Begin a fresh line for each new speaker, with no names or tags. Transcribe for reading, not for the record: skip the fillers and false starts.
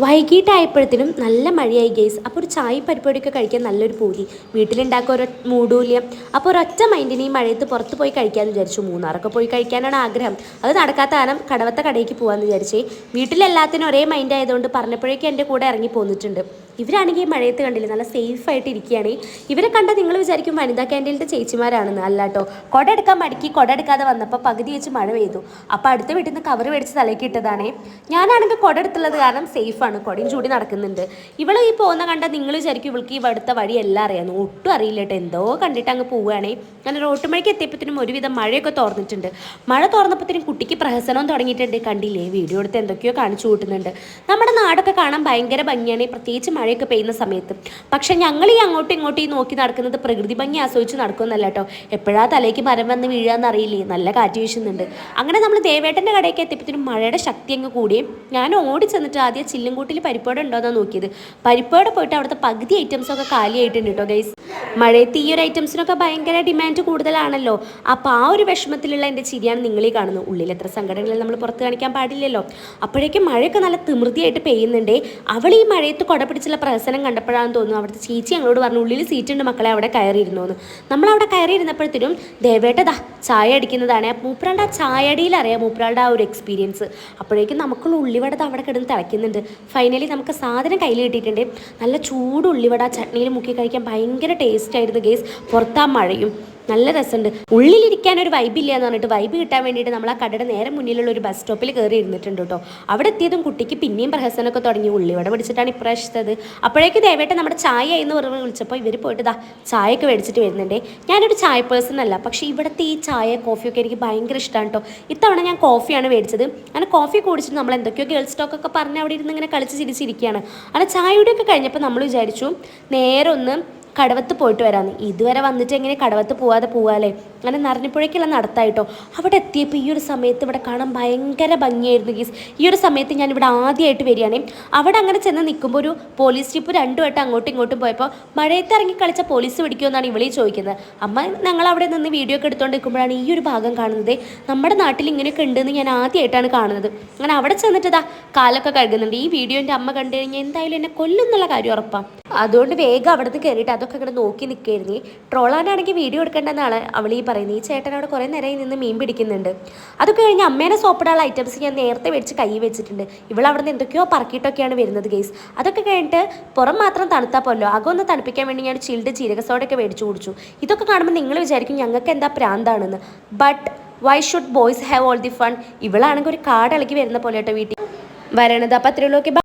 വൈകിട്ടായപ്പോഴത്തേനും നല്ല മഴയായി ഗെയ്സ്. അപ്പോൾ ഒരു ചായ പരിപാടിയൊക്കെ കഴിക്കാൻ നല്ലൊരു പൂതി. വീട്ടിലുണ്ടാക്കുക ഒരു മൂടൂല്യം. അപ്പോൾ ഒരൊറ്റ മൈൻഡിന് ഈ മഴയത്ത് പുറത്ത് പോയി കഴിക്കാമെന്ന് വിചാരിച്ചു. മൂന്നാറൊക്കെ പോയി കഴിക്കാനാണ് ആഗ്രഹം. അത് നടക്കാത്ത കാരണം കടവത്തെ കടയ്ക്ക് പോകാമെന്ന് വിചാരിച്ചേ. വീട്ടിലെല്ലാത്തിനും ഒരേ മൈൻഡ് ആയതുകൊണ്ട് പറഞ്ഞപ്പോഴേക്കും എൻ്റെ കൂടെ ഇറങ്ങി പോന്നിട്ടുണ്ട്. ഇവരാണെങ്കിൽ ഈ മഴയത്ത് കണ്ടില്ല, നല്ല സേഫായിട്ട് ഇരിക്കുകയാണ്. ഇവരെ കണ്ടാൽ നിങ്ങൾ വിചാരിക്കും വനിതാ ക്യാൻറ്റീനിലെ ചേച്ചിമാരാണെന്ന്. അല്ല കേട്ടോ, കുട എടുക്കാൻ മടക്കി കുട എടുക്കാതെ വന്നപ്പോൾ പകുതി വെച്ച് മഴ പെയ്തു. അപ്പോൾ അടുത്ത വീട്ടിൽ നിന്ന് കവർ മേടിച്ച് തലയ്ക്ക് ഇട്ടതാണേ. ഞാനാണെങ്കിൽ കുട എടുത്തുള്ളത് കാരണം സേഫാണ്, കുടയും ചൂടി നടക്കുന്നുണ്ട്. ഇവൾ ഈ പോകുന്ന കണ്ടാൽ നിങ്ങൾ വിചാരിക്കും ഇവൾക്ക് ഈ ഇവിടുത്തെ വഴി എല്ലാം അറിയാമെന്ന്. ഒട്ടും അറിയില്ല കേട്ടോ, എന്തോ കണ്ടിട്ട് അങ്ങ് പോവുകയാണേ. അങ്ങനെ റോട്ടുമഴയ്ക്ക് എത്തിയപ്പോഴത്തേനും ഒരുവിധം മഴയൊക്കെ തോർന്നിട്ടുണ്ട്. മഴ തോർന്നപ്പോഴത്തേനും കുട്ടിക്ക് പ്രഹസനവും തുടങ്ങിയിട്ടുണ്ട്. കണ്ടില്ലേ, വീഡിയോ എടുത്ത് എന്തൊക്കെയോ കാണിച്ചു കൂട്ടുന്നുണ്ട്. നമ്മുടെ നാടൊക്കെ കാണാൻ ഭയങ്കര ഭംഗിയാണ്, പ്രത്യേകിച്ച് മഴയൊക്കെ പെയ്യുന്ന സമയത്ത്. പക്ഷെ ഞങ്ങൾ ഈ അങ്ങോട്ടും ഇങ്ങോട്ടും ഈ നോക്കി നടക്കുന്നത് പ്രകൃതി ഭംഗി ആസ്വദിച്ച് നടക്കുമെന്നല്ല കേട്ടോ. എപ്പോഴാ തലേക്ക് മരം വന്ന് വീഴാന്ന് അറിയില്ലേ, നല്ല കാറ്റ് വീശുന്നുണ്ട്. അങ്ങനെ നമ്മൾ ദേവേട്ടൻ്റെ കടയ്ക്ക് എത്തിയപ്പോഴത്തേനും മഴയുടെ ശക്തി അങ്ങ് കൂടിയും ഞാൻ ഓടി ചെന്നിട്ട് ആദ്യം ചില്ലുംകൂട്ടിൽ പരിപ്പോടെ ഉണ്ടോയെന്നാണ് നോക്കിയത്. പരിപ്പോടെ പോയിട്ട് അവിടുത്തെ പകുതി ഐറ്റംസൊക്കെ കാലിയായിട്ടുണ്ട് കേട്ടോ ഗൈസ്. മഴയത്ത് ഈ ഒരു ഐറ്റംസിനൊക്കെ ഭയങ്കര ഡിമാൻഡ് കൂടുതലാണല്ലോ. അപ്പോൾ ആ ഒരു വിഷമത്തിലുള്ള എൻ്റെ ചിരിയാണ് നിങ്ങളീ കാണുന്നത്. ഉള്ളിൽ എത്ര സങ്കടങ്ങളിൽ നമ്മൾ പുറത്ത് കാണിക്കാൻ പാടില്ലല്ലോ. അപ്പോഴേക്കും മഴയൊക്കെ നല്ല തിമൃതിയായിട്ട് പെയ്യുന്നുണ്ടേ. അവൾ ഈ മഴയത്ത് കുട പിടിച്ചുള്ള പ്രഹസനം കണ്ടപ്പോഴാണെന്ന് തോന്നുന്നു അവിടുത്തെ ചേച്ചി ഞങ്ങളോട് പറഞ്ഞു ഉള്ളിൽ സീറ്റുണ്ട് മക്കളെ, അവിടെ കയറിയിരുന്നു എന്ന്. നമ്മളവിടെ കയറിയിരുന്നപ്പോഴത്തേനും ദേവേട്ടതാ ചായ അടിക്കുന്നതാണ്. മൂപ്പരാളുടെ ആ ചായടിയിൽ അറിയാം മൂപ്പരാളുടെ ആ ഒരു എക്സ്പീരിയൻസ്. അപ്പോഴേക്കും നമുക്കുള്ള ഉള്ളിവട അവിടെ കിടന്ന് തിളയ്ക്കുന്നുണ്ട്. ഫൈനലി നമുക്ക് സാധനം കയ്യിൽ കിട്ടിയിട്ടുണ്ട്. നല്ല ചൂട് ഉള്ളിവട ചട്നിയിൽ മുക്കി കഴിക്കാൻ ഭയങ്കര ടേസ്റ്റ് ആയിരുന്നു ഗേസ്. പുറത്താ മഴയും നല്ല രസമുണ്ട്. ഉള്ളിലിരിക്കാൻ ഒരു വൈബ് ഇല്ല എന്ന് പറഞ്ഞിട്ട് വൈബ് കിട്ടാൻ വേണ്ടിയിട്ട് നമ്മൾ ആ കടയുടെ നേരെ മുന്നിലുള്ള ഒരു ബസ് സ്റ്റോപ്പിൽ കയറി ഇരുന്നിട്ടുണ്ട് കേട്ടോ. അവിടെ എത്തിയതും കുട്ടിക്ക് പിന്നെയും പ്രഹസനമൊക്കെ തുടങ്ങി. ഉള്ളിവട പിടിച്ചിട്ടാണ് ഇപ്രാവശ്യത്തത്. അപ്പോഴേക്കും ദയവായിട്ട് നമ്മുടെ ചായ എന്ന് പറഞ്ഞ് വിളിച്ചപ്പോൾ ഇവർ പോയിട്ട് ചായയൊക്കെ മേടിച്ചിട്ട് വരുന്നുണ്ടേ. ഞാനൊരു ചായ പേഴ്സൺ അല്ല, പക്ഷേ ഇവിടുത്തെ ഈ ചായ കോഫിയൊക്കെ എനിക്ക് ഭയങ്കര ഇഷ്ടമാണ് കേട്ടോ. ഇത്തവണ ഞാൻ കോഫിയാണ് മേടിച്ചത്. അങ്ങനെ കോഫി കുടിച്ചിട്ട് നമ്മൾ എന്തൊക്കെയോ ഗേൾസ് സ്റ്റോക്കൊക്കെ പറഞ്ഞ് അവിടെ ഇരുന്ന് ഇങ്ങനെ കളിച്ച് ചിരിച്ചിരിക്കുകയാണ്. അങ്ങനെ ചായയുടെയൊക്കെ കഴിഞ്ഞപ്പോൾ നമ്മൾ വിചാരിച്ചു നേരെ ഒന്ന് കടവത്ത് പോയിട്ട് വരാമെന്ന്. ഇതുവരെ വന്നിട്ട് എങ്ങനെ കടവത്ത് പോവാതെ പോവാല്ലേ. അങ്ങനെ നരഞ്ഞിപ്പുഴയ്ക്കുള്ള നടത്തായിട്ടോ. അവിടെ എത്തിയപ്പോൾ ഈ ഒരു സമയത്ത് ഇവിടെ കാണാൻ ഭയങ്കര ഭംഗിയായിരുന്നു ഗീസ്. ഈ ഒരു സമയത്ത് ഞാൻ ഇവിടെ ആദ്യമായിട്ട് വരികയാണേ. അവിടെ അങ്ങനെ ചെന്ന് നിൽക്കുമ്പോൾ ഒരു പോലീസ് ജീപ്പ് രണ്ടു വട്ടം അങ്ങോട്ടും ഇങ്ങോട്ടും പോയപ്പോൾ മഴയത്ത് ഇറങ്ങി കളിച്ച പോലീസ് പിടിക്കുമെന്നാണ് ഇവളീ ചോദിക്കുന്നത്. അമ്മ ഞങ്ങൾ അവിടെ നിന്ന് വീഡിയോ ഒക്കെ എടുത്തുകൊണ്ട് നിൽക്കുമ്പോഴാണ് ഈ ഒരു ഭാഗം കാണുന്നത്. നമ്മുടെ നാട്ടിൽ ഇങ്ങനെയൊക്കെ ഉണ്ടെന്ന് ഞാൻ ആദ്യമായിട്ടാണ് കാണുന്നത്. അങ്ങനെ അവിടെ ചെന്നിട്ട് കാലൊക്കെ കഴുകുന്നുണ്ട്. ഈ വീഡിയോ എൻ്റെ അമ്മ കണ്ടു കഴിഞ്ഞാൽ എന്തായാലും എന്നെ കൊല്ലുന്നുള്ള കാര്യം ഉറപ്പാണ്. അതുകൊണ്ട് വേഗം അവിടെ നിന്ന് കയറിയിട്ട് അതൊക്കെ ഇങ്ങനെ നോക്കി നിൽക്കുകയായിരുന്നു. ട്രോളാനാണെങ്കിൽ വീഡിയോ എടുക്കേണ്ടെന്നാണ് അവൾ ഈ പറയുന്നത്. ഈ ചേട്ടൻ അവിടെ കുറേ നേരം നിന്ന് മീൻ പിടിക്കുന്നുണ്ട്. അതൊക്കെ കഴിഞ്ഞ് അമ്മേനെ സോപ്പിടാനുള്ള ഐറ്റംസ് ഞാൻ നേരത്തെ മേടിച്ച് കൈ വെച്ചിട്ടുണ്ട്. ഇവിടെ നിന്ന് എന്തൊക്കെയോ പറക്കിയിട്ടൊക്കെയാണ് വരുന്നത് ഗെയ്സ്. അതൊക്കെ കഴിഞ്ഞിട്ട് പുറം മാത്രം തണുത്താൽ പോലോ അകം ഒന്ന് തണുപ്പിക്കാൻ വേണ്ടി ഞാൻ ചിൽഡ് ജീരക സോഡയൊക്കെ മേടിച്ച് കുടിച്ചു. ഇതൊക്കെ കാണുമ്പോൾ നിങ്ങൾ വിചാരിക്കും ഞങ്ങൾക്ക് എന്താ പ്രാന്താണെന്ന്. But why should boys have all the fun? ഇവളാണെങ്കിൽ ഒരു കാട് ഇളക്കി വരുന്ന പോലെ കേട്ടോ വീട്ടിൽ വരണത്. അപ്പം അത്രയുള്ളൂ. ഓക്കെ.